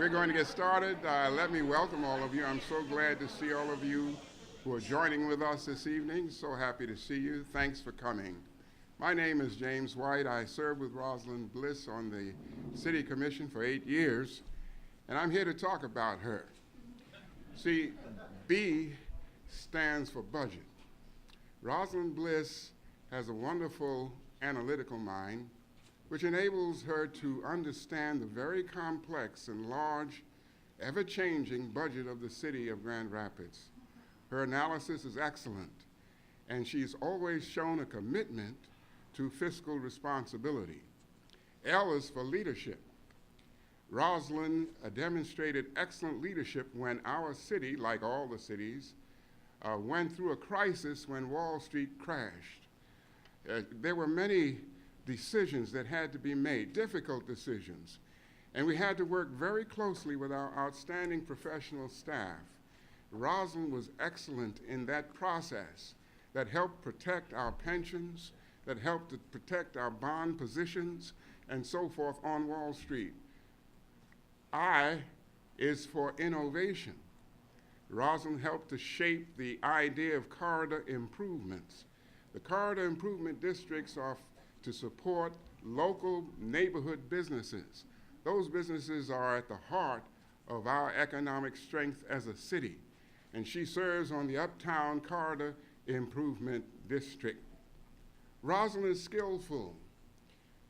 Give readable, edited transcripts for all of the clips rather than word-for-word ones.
We're going to get started. Let me welcome all of you. I'm so glad to see all of you who are joining with us this evening. So happy to see you. Thanks for coming. My name is James White. I served with Rosalynn Bliss on the City Commission for 8 years, and I'm here to talk about her. See, B stands for budget. Rosalynn Bliss has a wonderful analytical mind, which enables her to understand the very complex and large, ever-changing budget of the city of Grand Rapids. Her analysis is excellent, and she's always shown a commitment to fiscal responsibility. L is for leadership. Rosalynn demonstrated excellent leadership when our city, like all the cities, went through a crisis when Wall Street crashed. There were many decisions that had to be made, difficult decisions, and we had to work very closely with our outstanding professional staff. Rosalynn was excellent in that process that helped protect our pensions, that helped to protect our bond positions, and so forth on Wall Street. I is for innovation. Rosalynn helped to shape the idea of corridor improvements. The corridor improvement districts are to support local neighborhood businesses. Those businesses are at the heart of our economic strength as a city, and she serves on the Uptown Corridor Improvement District. Rosalynn is skillful.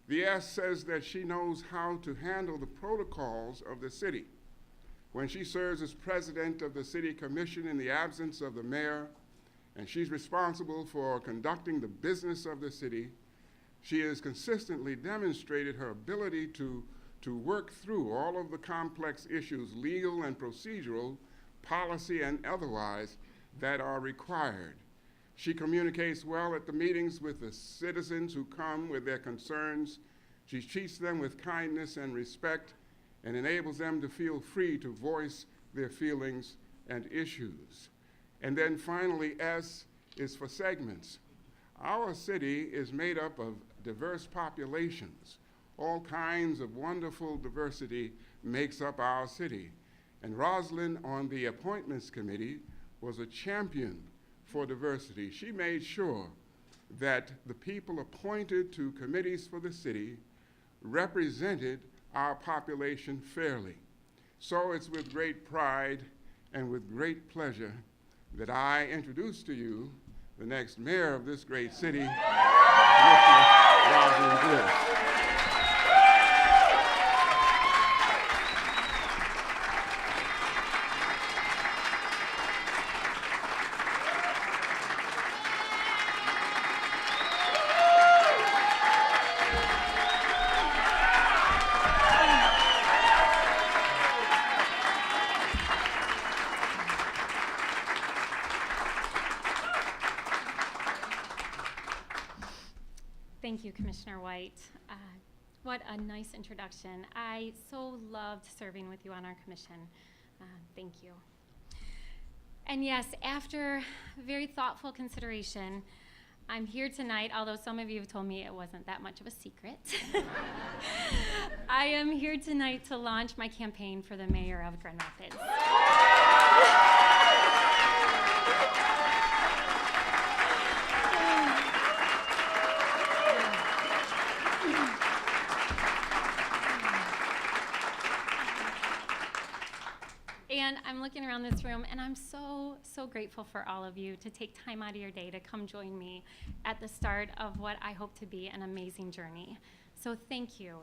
The S says that she knows how to handle the protocols of the city. When she serves as president of the City Commission in the absence of the mayor, and she's responsible for conducting the business of the city, she has consistently demonstrated her ability to work through all of the complex issues, legal and procedural, policy and otherwise, that are required. She communicates well at the meetings with the citizens who come with their concerns. She treats them with kindness and respect and enables them to feel free to voice their feelings and issues. And then finally, S is for segments. Our city is made up of diverse populations. All kinds of wonderful diversity makes up our city. And Rosalynn on the appointments committee was a champion for diversity. She made sure that the people appointed to committees for the city represented our population fairly. So it's with great pride and with great pleasure that I introduce to you the next mayor of this great city, Commissioner Rosalynn Bliss. Thank you, Commissioner White. What a nice introduction. I so loved serving with you on our commission. Thank you. And yes, after very thoughtful consideration, I'm here tonight, although some of you have told me it wasn't that much of a secret. I am here tonight to launch my campaign for the mayor of Grand Rapids. And I'm looking around this room, and I'm so grateful for all of you to take time out of your day to come join me at the start of what I hope to be an amazing journey. So thank you.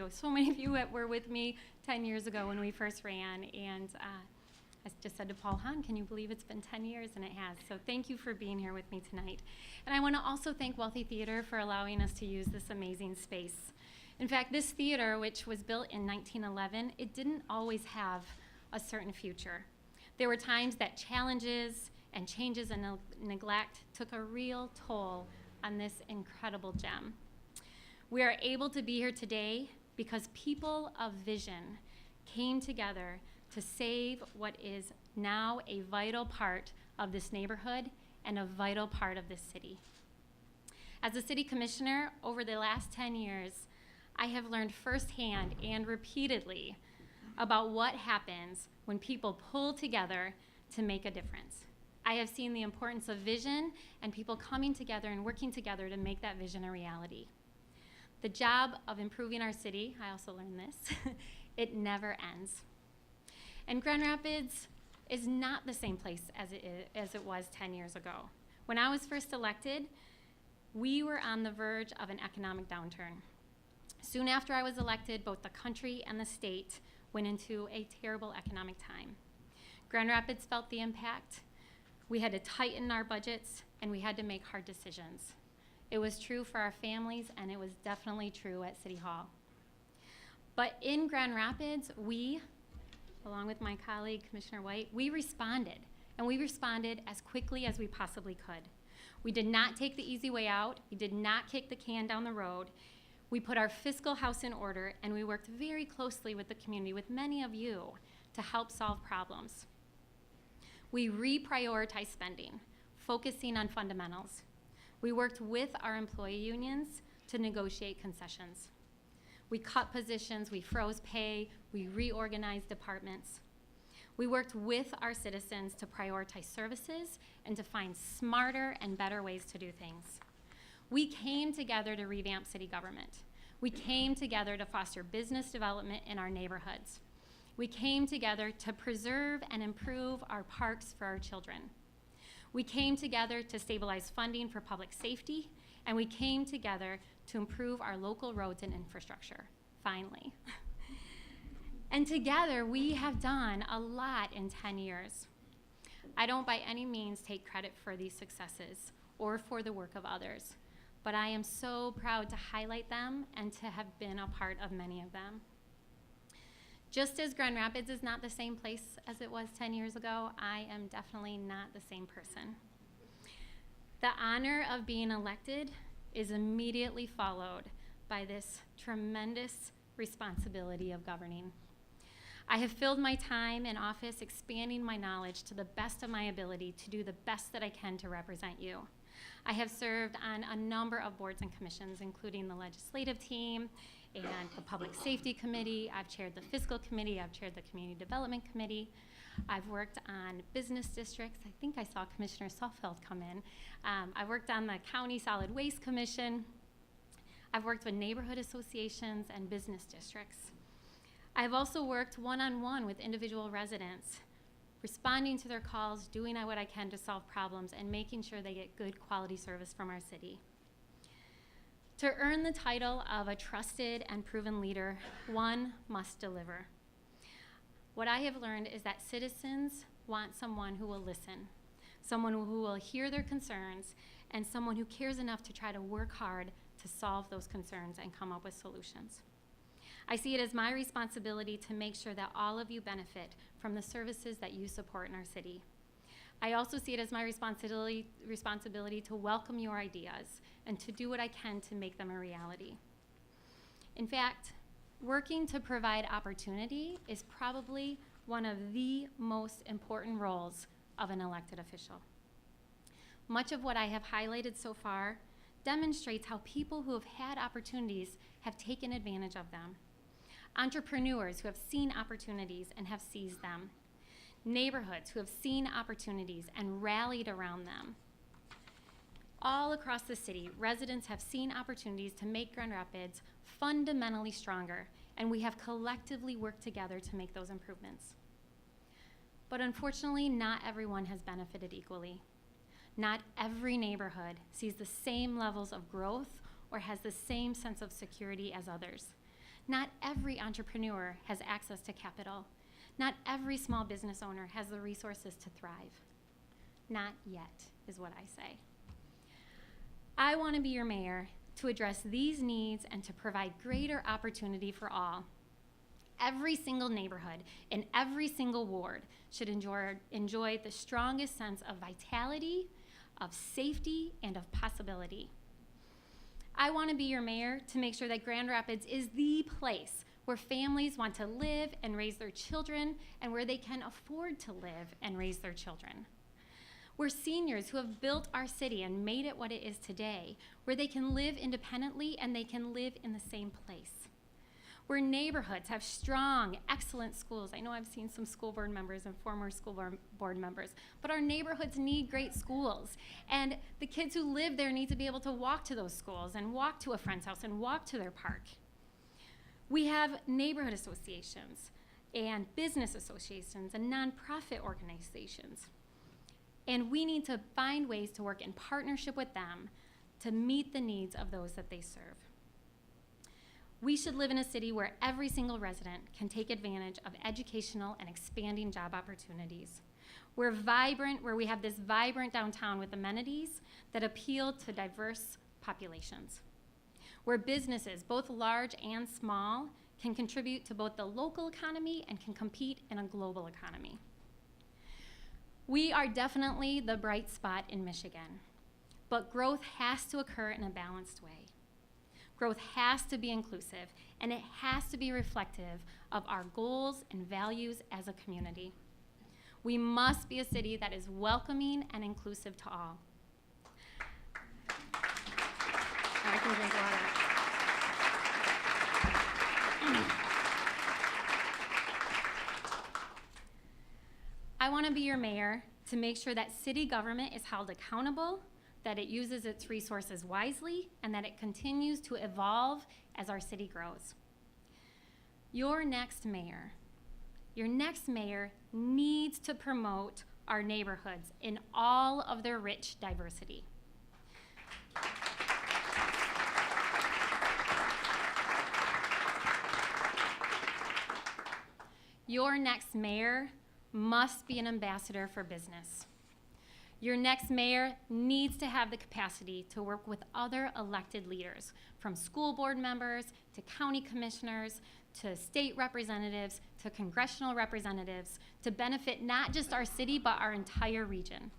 So many of you were with me 10 years ago when we first ran, and I just said to Paul Hahn, can you believe it's been 10 years? And it has. So thank you for being here with me tonight. And I want to also thank Wealthy Theater for allowing us to use this amazing space. In fact, this theater, which was built in 1911, it didn't always have a certain future. There were times that challenges and changes and neglect took a real toll on this incredible gem. We are able to be here today because people of vision came together to save what is now a vital part of this neighborhood and a vital part of this city. As a city commissioner, over the last 10 years, I have learned firsthand and repeatedly about what happens when people pull together to make a difference. I have seen the importance of vision and people coming together and working together to make that vision a reality. The job of improving our city, I also learned this, it never ends. And Grand Rapids is not the same place as it was 10 years ago. When I was first elected, we were on the verge of an economic downturn. Soon after I was elected, both the country and the state went into a terrible economic time. Grand Rapids felt the impact. We had to tighten our budgets, and we had to make hard decisions. It was true for our families, and it was definitely true at City Hall. But in Grand Rapids, we, along with my colleague, Commissioner White, we responded, and we responded as quickly as we possibly could. We did not take the easy way out. We did not kick the can down the road. We put our fiscal house in order, and we worked very closely with the community, with many of you, to help solve problems. We reprioritized spending, focusing on fundamentals. We worked with our employee unions to negotiate concessions. We cut positions, we froze pay, we reorganized departments. We worked with our citizens to prioritize services and to find smarter and better ways to do things. We came together to revamp city government. We came together to foster business development in our neighborhoods. We came together to preserve and improve our parks for our children. We came together to stabilize funding for public safety, and we came together to improve our local roads and infrastructure, finally. And together, we have done a lot in 10 years. I don't by any means take credit for these successes or for the work of others, but I am so proud to highlight them and to have been a part of many of them. Just as Grand Rapids is not the same place as it was 10 years ago, I am definitely not the same person. The honor of being elected is immediately followed by this tremendous responsibility of governing. I have filled my time in office expanding my knowledge to the best of my ability to do the best that I can to represent you. I have served on a number of boards and commissions, including the legislative team and the Public Safety Committee. I've chaired the Fiscal Committee. I've chaired the Community Development Committee. I've worked on business districts. I think I saw Commissioner Suffield come in. I've worked on the County Solid Waste Commission. I've worked with neighborhood associations and business districts. I've also worked one-on-one with individual residents, responding to their calls, doing what I can to solve problems, and making sure they get good quality service from our city. To earn the title of a trusted and proven leader, one must deliver. What I have learned is that citizens want someone who will listen, someone who will hear their concerns, and someone who cares enough to try to work hard to solve those concerns and come up with solutions. I see it as my responsibility to make sure that all of you benefit from the services that you support in our city. I also see it as my responsibility to welcome your ideas and to do what I can to make them a reality. In fact, working to provide opportunity is probably one of the most important roles of an elected official. Much of what I have highlighted so far demonstrates how people who have had opportunities have taken advantage of them. Entrepreneurs who have seen opportunities and have seized them. Neighborhoods who have seen opportunities and rallied around them. All across the city, residents have seen opportunities to make Grand Rapids fundamentally stronger, and we have collectively worked together to make those improvements. But unfortunately, not everyone has benefited equally. Not every neighborhood sees the same levels of growth or has the same sense of security as others. Not every entrepreneur has access to capital. Not every small business owner has the resources to thrive. Not yet, is what I say. I want to be your mayor to address these needs and to provide greater opportunity for all. Every single neighborhood in every single ward should enjoy the strongest sense of vitality, of safety, and of possibility. I want to be your mayor to make sure that Grand Rapids is the place where families want to live and raise their children and where they can afford to live and raise their children. Where seniors who have built our city and made it what it is today, where they can live independently and they can live in the same place. where neighborhoods have strong, excellent schools. I know I've seen some school board members and former school board members, but our neighborhoods need great schools. And the kids who live there need to be able to walk to those schools and walk to a friend's house and walk to their park. We have neighborhood associations and business associations and nonprofit organizations. And we need to find ways to work in partnership with them to meet the needs of those that they serve. We should live in a city where every single resident can take advantage of educational and expanding job opportunities. Where we have this vibrant downtown with amenities that appeal to diverse populations. Where businesses, both large and small, can contribute to both the local economy and can compete in a global economy. We are definitely the bright spot in Michigan, but growth has to occur in a balanced way. Growth has to be inclusive, and it has to be reflective of our goals and values as a community. We must be a city that is welcoming and inclusive to all. I can drink water. I want to be your mayor to make sure that city government is held accountable, that it uses its resources wisely, and that it continues to evolve as our city grows. Your next mayor needs to promote our neighborhoods in all of their rich diversity. Your next mayor must be an ambassador for business. Your next mayor needs to have the capacity to work with other elected leaders, from school board members to county commissioners to state representatives to congressional representatives, to benefit not just our city but our entire region.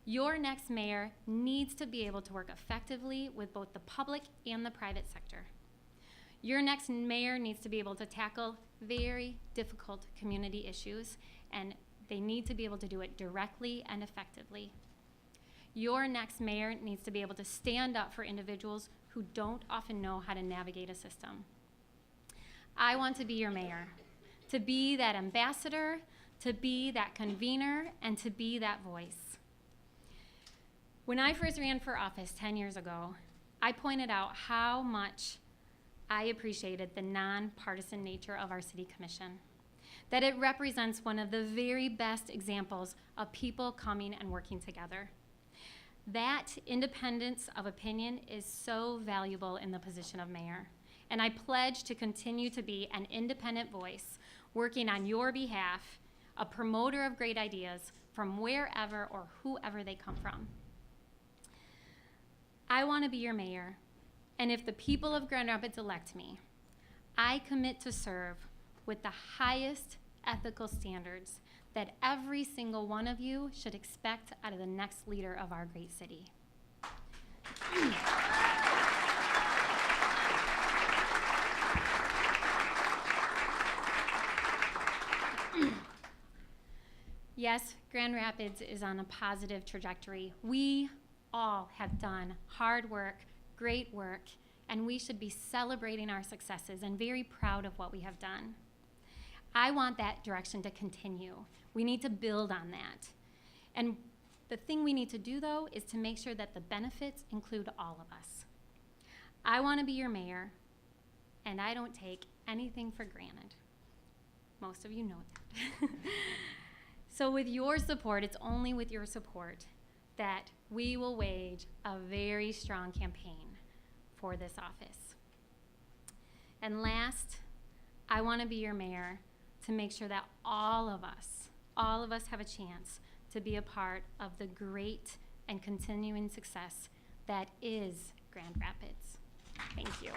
Your next mayor needs to be able to work effectively with both the public and the private sector. Your next mayor needs to be able to tackle very difficult community issues, and they need to be able to do it directly and effectively. Your next mayor needs to be able to stand up for individuals who don't often know how to navigate a system. I want to be your mayor, to be that ambassador, to be that convener, and to be that voice. When I first ran for office 10 years ago, I pointed out how much I appreciated the nonpartisan nature of our city commission, that it represents one of the very best examples of people coming and working together. That independence of opinion is so valuable in the position of mayor, and I pledge to continue to be an independent voice, working on your behalf, a promoter of great ideas from wherever or whoever they come from. I want to be your mayor, and if the people of Grand Rapids elect me, I commit to serve with the highest ethical standards that every single one of you should expect out of the next leader of our great city. Yes, Grand Rapids is on a positive trajectory. We all have done hard work, great work, and we should be celebrating our successes and very proud of what we have done. I want that direction to continue. We need to build on that. And the thing we need to do, though, is to make sure that the benefits include all of us. I want to be your mayor, and I don't take anything for granted. Most of you know that. So with your support, it's only with your support that we will wage a very strong campaign for this office. And last, I want to be your mayor to make sure that all of us have a chance to be a part of the great and continuing success that is Grand Rapids. Thank you.